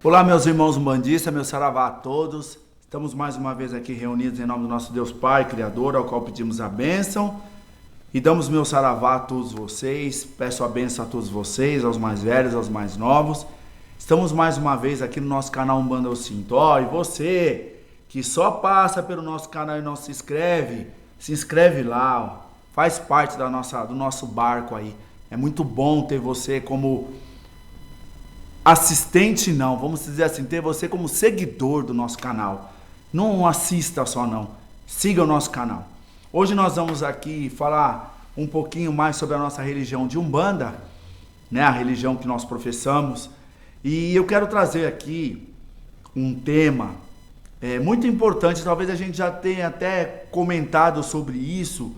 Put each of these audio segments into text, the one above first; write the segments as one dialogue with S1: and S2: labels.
S1: Olá, meus irmãos umbandistas, meu saravá a todos. Estamos mais uma vez aqui reunidos em nome do nosso Deus Pai, Criador, ao qual pedimos a bênção. E damos meu saravá a todos vocês. Peço a bênção a todos vocês, aos mais velhos, aos mais novos. Estamos mais uma vez aqui no nosso canal Umbanda Eu Sinto. E você que só passa pelo nosso canal e não se inscreve lá. Faz parte do nosso barco aí. É muito bom ter você como assistente, não, vamos dizer assim, ter você como seguidor do nosso canal. Não assista só não, siga o nosso canal. Hoje nós vamos aqui falar um pouquinho mais sobre a nossa religião de Umbanda, né, a religião que nós professamos. E eu quero trazer aqui um tema muito importante, talvez a gente já tenha até comentado sobre isso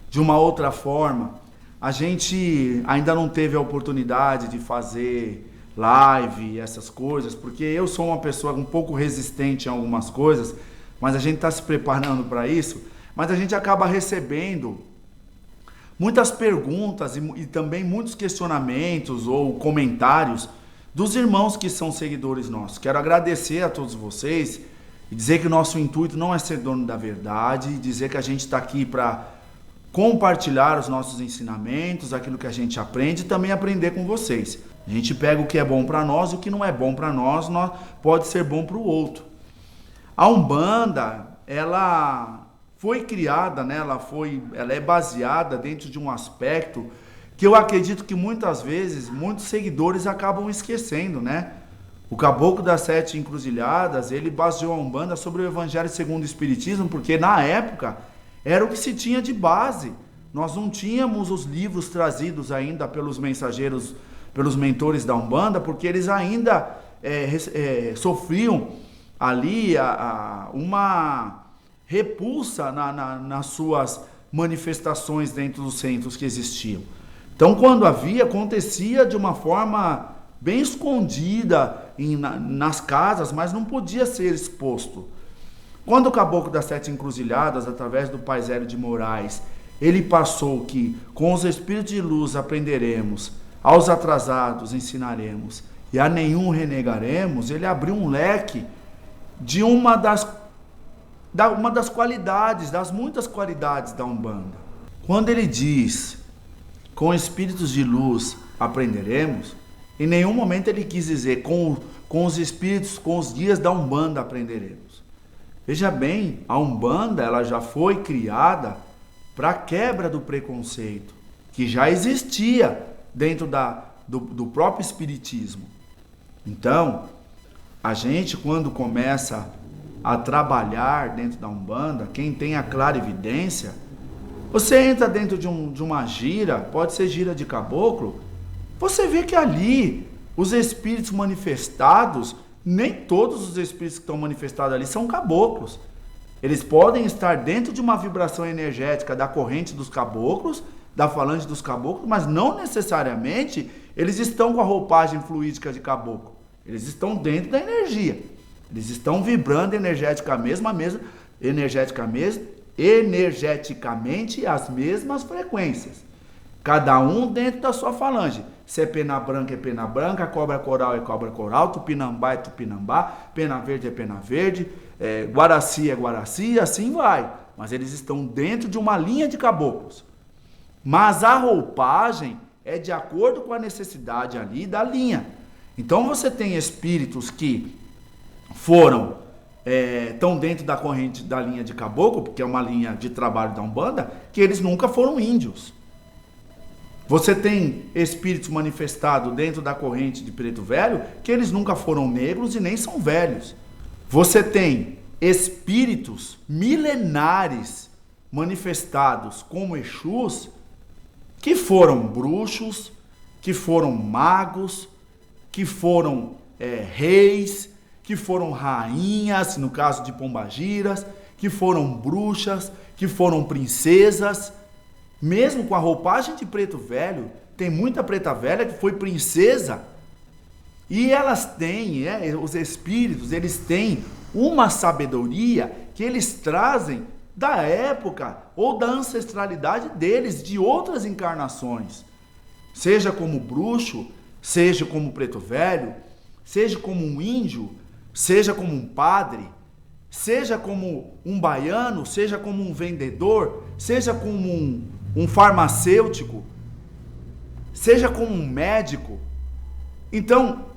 S1: de uma outra forma. A gente ainda não teve a oportunidade de fazer live, essas coisas, porque eu sou uma pessoa um pouco resistente em algumas coisas, mas a gente está se preparando para isso, mas a gente acaba recebendo muitas perguntas e também muitos questionamentos ou comentários dos irmãos que são seguidores nossos. Quero agradecer a todos vocês e dizer que o nosso intuito não é ser dono da verdade, dizer que a gente está aqui para compartilhar os nossos ensinamentos, aquilo que a gente aprende e também aprender com vocês. A gente pega o que é bom para nós e o que não é bom para nós pode ser bom para o outro. A Umbanda, ela foi criada, né? Ela é baseada dentro de um aspecto que eu acredito que muitas vezes muitos seguidores acabam esquecendo, né? O Caboclo das Sete Encruzilhadas, ele baseou a Umbanda sobre o Evangelho segundo o Espiritismo, porque na época era o que se tinha de base. Nós não tínhamos os livros trazidos ainda pelos mensageiros, pelos mentores da Umbanda, porque eles ainda sofriam ali uma repulsa nas suas manifestações dentro dos centros que existiam. Então, quando acontecia de uma forma bem escondida nas casas, mas não podia ser exposto. Quando o Caboclo das Sete Encruzilhadas, através do Pai Zélio de Moraes, ele passou que com os espíritos de luz aprenderemos, aos atrasados ensinaremos e a nenhum renegaremos, ele abriu um leque de uma das qualidades, das muitas qualidades da Umbanda. Quando ele diz, com espíritos de luz aprenderemos, em nenhum momento ele quis dizer, com os espíritos, com os guias da Umbanda aprenderemos. Veja bem, a Umbanda ela já foi criada para a quebra do preconceito, que já existia dentro do próprio Espiritismo. Então, a gente quando começa a trabalhar dentro da Umbanda, quem tem a clarividência, você entra dentro de uma gira, pode ser gira de caboclo, você vê que ali os espíritos manifestados, nem todos os espíritos que estão manifestados ali são caboclos. Eles podem estar dentro de uma vibração energética da corrente dos caboclos, da falange dos caboclos, mas não necessariamente eles estão com a roupagem fluídica de caboclo. Eles estão dentro da energia. Eles estão vibrando energeticamente as mesmas frequências. Cada um dentro da sua falange. Se é pena branca é pena branca, cobra coral é cobra coral, tupinambá é tupinambá, pena verde é pena verde, guaraci é guaraci, e assim vai. Mas eles estão dentro de uma linha de caboclos. Mas a roupagem é de acordo com a necessidade ali da linha. Então você tem espíritos que estão dentro da corrente da linha de caboclo, porque é uma linha de trabalho da Umbanda, que eles nunca foram índios. Você tem espíritos manifestados dentro da corrente de Preto Velho, que eles nunca foram negros e nem são velhos. Você tem espíritos milenares manifestados como Exus, que foram bruxos, que foram magos, que foram reis, que foram rainhas, no caso de Pombagiras, que foram bruxas, que foram princesas. Mesmo com a roupagem de Preto Velho, tem muita preta velha que foi princesa. E elas têm, os espíritos, eles têm uma sabedoria que eles trazem da época ou da ancestralidade deles, de outras encarnações. Seja como bruxo, seja como Preto Velho, seja como um índio, seja como um padre, seja como um baiano, seja como um vendedor, seja como um farmacêutico, seja como um médico. Então,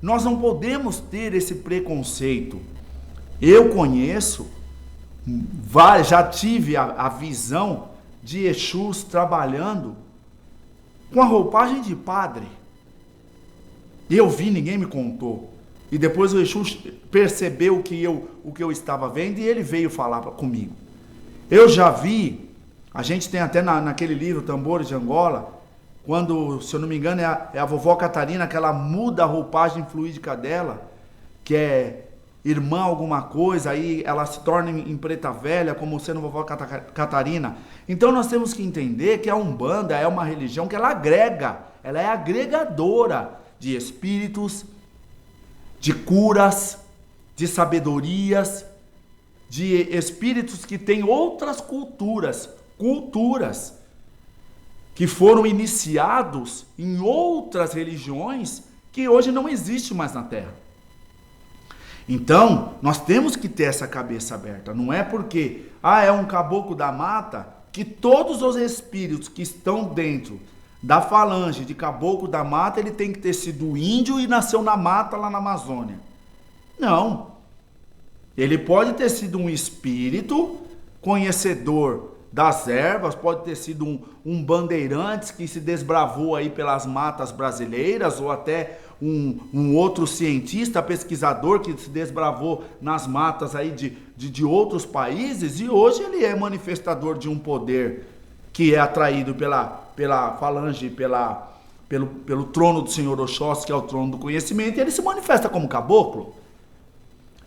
S1: nós não podemos ter esse preconceito. Eu conheço, já tive a visão de Exus trabalhando com a roupagem de padre. Eu vi, ninguém me contou. E depois o Exu percebeu o que eu estava vendo e ele veio falar comigo. Eu já vi, a gente tem até naquele livro Tambores de Angola, quando, se eu não me engano, é a vovó Catarina, que ela muda a roupagem fluídica dela, que é irmã alguma coisa, aí ela se torna em preta velha, como sendo vovó Catarina. Então nós temos que entender que a Umbanda é uma religião que ela agrega, ela é agregadora de espíritos, de curas, de sabedorias, de espíritos que têm outras culturas que foram iniciados em outras religiões que hoje não existem mais na Terra. Então, nós temos que ter essa cabeça aberta. Não é porque, é um caboclo da mata, que todos os espíritos que estão dentro da falange de caboclo da mata, ele tem que ter sido índio e nasceu na mata lá na Amazônia. Não. Ele pode ter sido um espírito conhecedor das ervas, pode ter sido um bandeirante que se desbravou aí pelas matas brasileiras, ou até um outro cientista, pesquisador que se desbravou nas matas aí de outros países, e hoje ele é manifestador de um poder que é atraído pela falange, pelo trono do Senhor Oxóssi, que é o trono do conhecimento, e ele se manifesta como caboclo.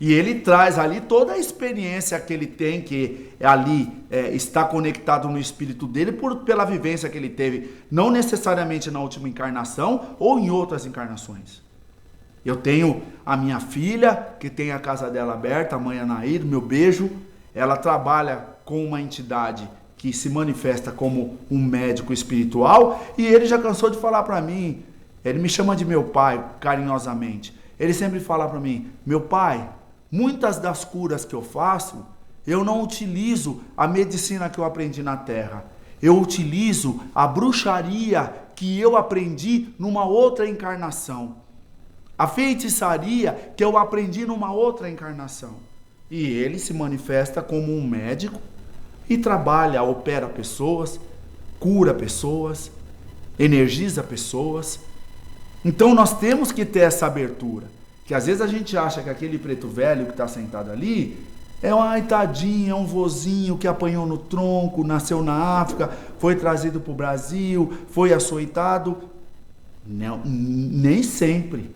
S1: E ele traz ali toda a experiência que ele tem, que ali está conectado no espírito dele pela vivência que ele teve, não necessariamente na última encarnação ou em outras encarnações. Eu tenho a minha filha, que tem a casa dela aberta, a mãe Anaído, meu beijo. Ela trabalha com uma entidade que se manifesta como um médico espiritual, e ele já cansou de falar para mim, ele me chama de meu pai, carinhosamente. Ele sempre fala para mim, meu pai, muitas das curas que eu faço, eu não utilizo a medicina que eu aprendi na Terra. Eu utilizo a bruxaria que eu aprendi numa outra encarnação. A feitiçaria que eu aprendi numa outra encarnação. E ele se manifesta como um médico e trabalha, opera pessoas, cura pessoas, energiza pessoas. Então nós temos que ter essa abertura. Que às vezes a gente acha que aquele preto velho que está sentado ali é um tadinho, é um vozinho que apanhou no tronco, nasceu na África, foi trazido para o Brasil, foi açoitado. Não, nem sempre.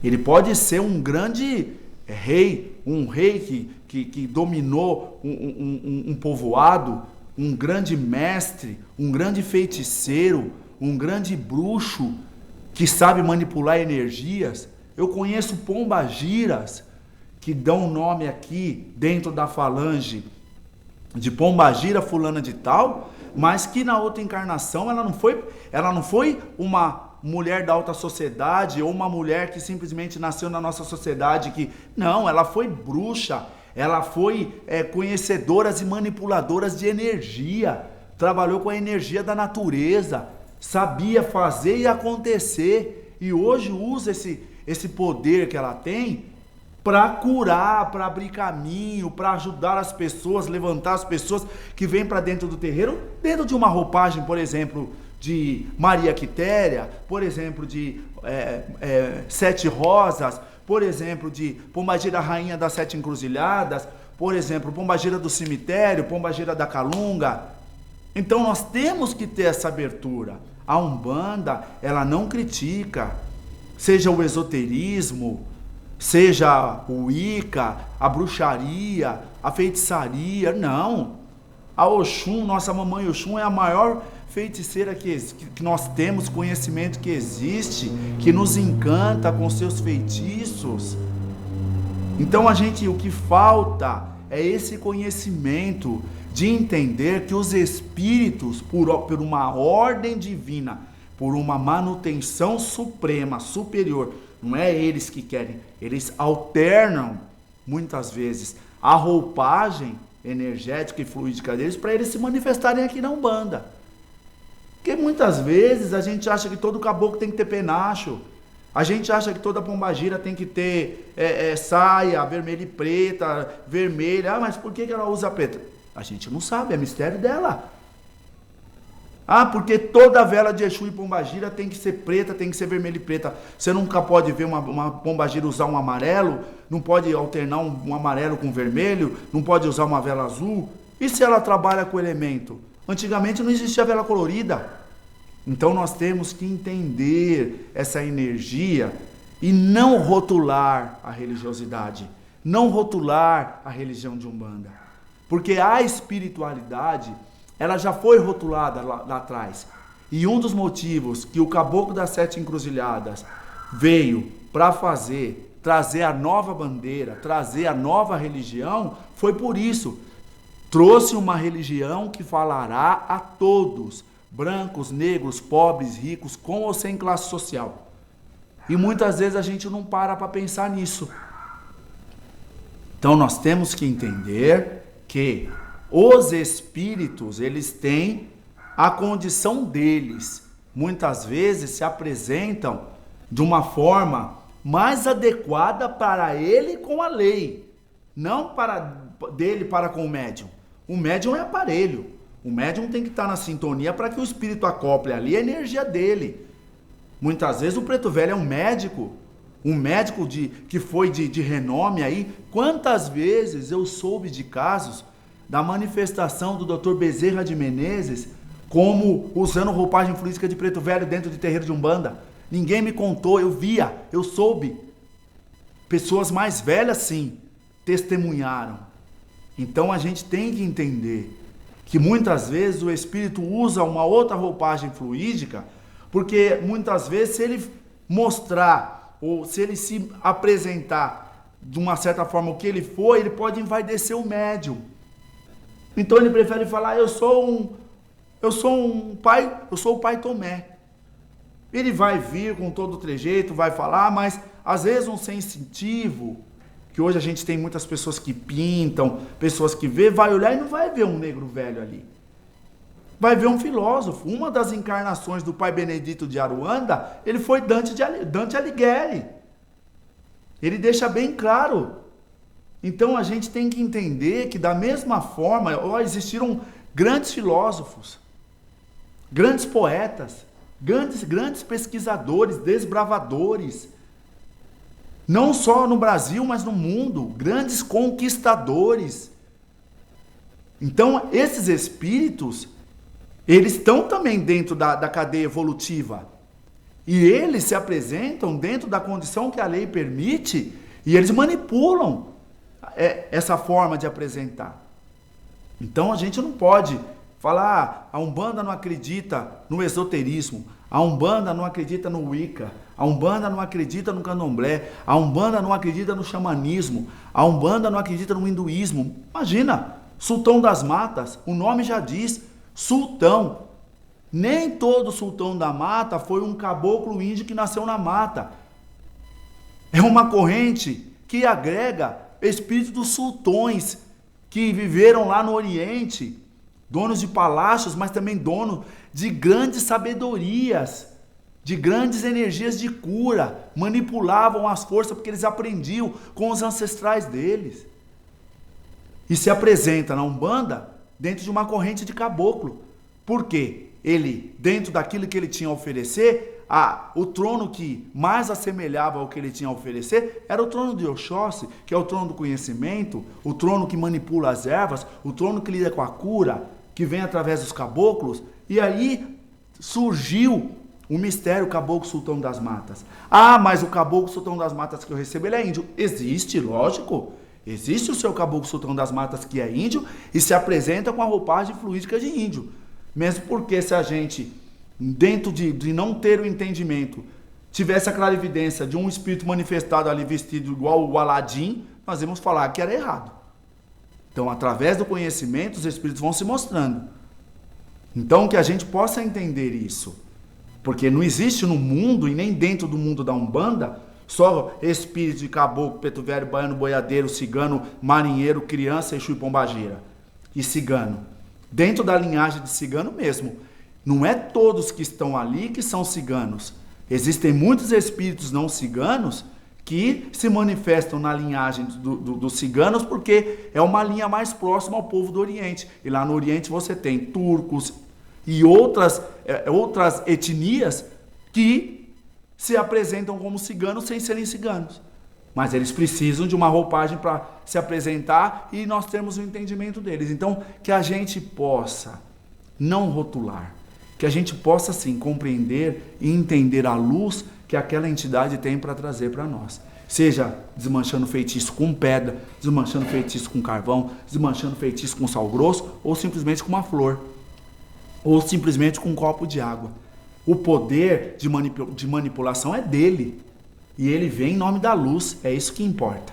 S1: Ele pode ser um grande rei, um rei que dominou um povoado, um grande mestre, um grande feiticeiro, um grande bruxo que sabe manipular energias. Eu conheço pombagiras que dão nome aqui dentro da falange de pombagira fulana de tal, mas que na outra encarnação ela não foi uma mulher da alta sociedade ou uma mulher que simplesmente nasceu na nossa sociedade não, ela foi bruxa, ela foi conhecedoras e manipuladoras de energia, trabalhou com a energia da natureza, sabia fazer e acontecer, e hoje usa esse poder que ela tem para curar, para abrir caminho, para ajudar as pessoas, levantar as pessoas que vêm para dentro do terreiro, dentro de uma roupagem, por exemplo, de Maria Quitéria, por exemplo, de Sete Rosas, por exemplo, de Pombagira Rainha das Sete Encruzilhadas, por exemplo, Pombagira do Cemitério, Pombagira da Calunga. Então nós temos que ter essa abertura. A Umbanda, ela não critica, seja o esoterismo, seja o Wicca, a bruxaria, a feitiçaria, não. A Oxum, nossa mamãe Oxum, é a maior feiticeira que nós temos, conhecimento que existe, que nos encanta com seus feitiços. Então o que falta é esse conhecimento de entender que os espíritos, por uma ordem divina, por uma manutenção suprema, superior, Não é eles que querem. Eles alternam, muitas vezes, a roupagem energética e fluídica deles para eles se manifestarem aqui na Umbanda. Porque muitas vezes a gente acha que todo caboclo tem que ter penacho. A gente acha que toda pombagira tem que ter saia vermelha e preta, vermelha. Ah, mas por que ela usa preta? A gente não sabe, é mistério dela. Ah, porque toda vela de Exu e pombagira tem que ser preta, tem que ser vermelha e preta. Você nunca pode ver uma pombagira usar um amarelo, não pode alternar um amarelo com vermelho, não pode usar uma vela azul. E se ela trabalha com elemento? Antigamente não existia vela colorida. Então nós temos que entender essa energia e não rotular a religiosidade, não rotular a religião de Umbanda. Porque a espiritualidade, ela já foi rotulada lá atrás. E um dos motivos que o Caboclo das Sete Encruzilhadas veio para trazer a nova bandeira, trazer a nova religião, foi por isso. Trouxe uma religião que falará a todos, brancos, negros, pobres, ricos, com ou sem classe social. E muitas vezes a gente não para pensar nisso. Então nós temos que entender que os espíritos, eles têm a condição deles. Muitas vezes se apresentam de uma forma mais adequada para ele com a lei, não dele para com o médium. O médium é aparelho. O médium tem que estar na sintonia para que o espírito acople ali a energia dele. Muitas vezes o preto velho é um médico que foi de renome aí. Quantas vezes eu soube de casos da manifestação do Dr. Bezerra de Menezes como usando roupagem fluídica de preto velho dentro de terreiro de Umbanda. Ninguém me contou, eu via, eu soube. Pessoas mais velhas, sim, testemunharam. Então a gente tem que entender que muitas vezes o espírito usa uma outra roupagem fluídica, porque muitas vezes se ele mostrar ou se ele se apresentar de uma certa forma o que ele for, ele pode envaidecer o médium. Então ele prefere falar, eu sou o pai Tomé. Ele vai vir com todo o trejeito, vai falar, mas às vezes um sensitivo, que hoje a gente tem muitas pessoas que pintam, pessoas que vê, vai olhar e não vai ver um negro velho ali. Vai ver um filósofo. Uma das encarnações do pai Benedito de Aruanda, ele foi Dante Alighieri. Ele deixa bem claro. Então a gente tem que entender que da mesma forma, existiram grandes filósofos, grandes poetas, grandes pesquisadores, desbravadores, não só no Brasil, mas no mundo, grandes conquistadores. Então, esses espíritos, eles estão também dentro da cadeia evolutiva. E eles se apresentam dentro da condição que a lei permite, e eles manipulam essa forma de apresentar. Então, a gente não pode falar, a Umbanda não acredita no esoterismo, a Umbanda não acredita no Wicca, a Umbanda não acredita no Candomblé, a Umbanda não acredita no xamanismo, a Umbanda não acredita no hinduísmo. Imagina, Sultão das Matas, o nome já diz, sultão. Nem todo sultão da mata foi um caboclo índio que nasceu na mata. É uma corrente que agrega espíritos dos sultões que viveram lá no Oriente, donos de palácios, mas também donos de grandes sabedorias, de grandes energias de cura, manipulavam as forças porque eles aprendiam com os ancestrais deles. E se apresenta na Umbanda dentro de uma corrente de caboclo. Por quê? Ele, dentro daquilo que ele tinha a oferecer, o trono que mais assemelhava ao que ele tinha a oferecer era o trono de Oxóssi, que é o trono do conhecimento, o trono que manipula as ervas, o trono que lida com a cura, que vem através dos caboclos. E aí surgiu o mistério Caboclo Sultão das Matas. Ah, mas o Caboclo Sultão das Matas que eu recebo, ele é índio. Existe, lógico. Existe o seu Caboclo Sultão das Matas que é índio e se apresenta com a roupagem fluídica de índio. Mesmo porque se a gente, dentro de não ter o entendimento, tivesse a clarividência de um espírito manifestado ali vestido igual o Aladim, nós íamos falar que era errado. Então, através do conhecimento, os espíritos vão se mostrando. Então, que a gente possa entender isso. Porque não existe no mundo, e nem dentro do mundo da Umbanda, Só espírito de caboclo, preto velho, baiano, boiadeiro, cigano, marinheiro, criança, exu e pombagira. E cigano. Dentro da linhagem de cigano mesmo. Não é todos que estão ali que são ciganos. Existem muitos espíritos não ciganos que se manifestam na linhagem dos ciganos porque é uma linha mais próxima ao povo do Oriente. E lá no Oriente você tem turcos e outras etnias que se apresentam como ciganos sem serem ciganos. Mas eles precisam de uma roupagem para se apresentar e nós temos o entendimento deles. Então, que a gente possa não rotular, que a gente possa, sim, compreender e entender a luz que aquela entidade tem para trazer para nós. Seja desmanchando feitiço com pedra, desmanchando feitiço com carvão, desmanchando feitiço com sal grosso, ou simplesmente com uma flor, ou simplesmente com um copo de água. O poder de manipulação é dele, e ele vem em nome da luz, é isso que importa.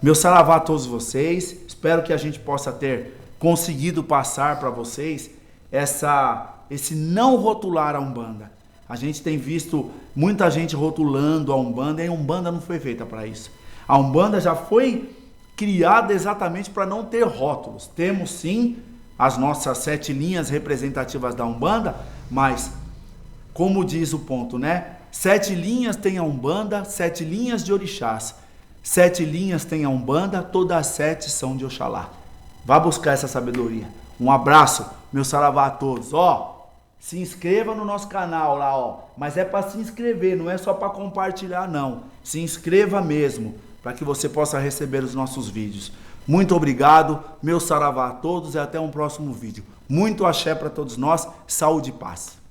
S1: Meu saravá a todos vocês, espero que a gente possa ter conseguido passar para vocês esse não rotular a Umbanda. A gente tem visto muita gente rotulando a Umbanda e a Umbanda não foi feita para isso. A Umbanda já foi criada exatamente para não ter rótulos. Temos sim as nossas 7 linhas representativas da Umbanda, mas como diz o ponto, né? 7 linhas tem a Umbanda, 7 linhas de orixás. 7 linhas tem a Umbanda, todas as 7 são de Oxalá. Vá buscar essa sabedoria. Um abraço, meu saravá a todos. Se inscreva no nosso canal lá, mas é para se inscrever, não é só para compartilhar não. Se inscreva mesmo, para que você possa receber os nossos vídeos. Muito obrigado, meu saravá a todos e até um próximo vídeo. Muito axé para todos nós, saúde e paz.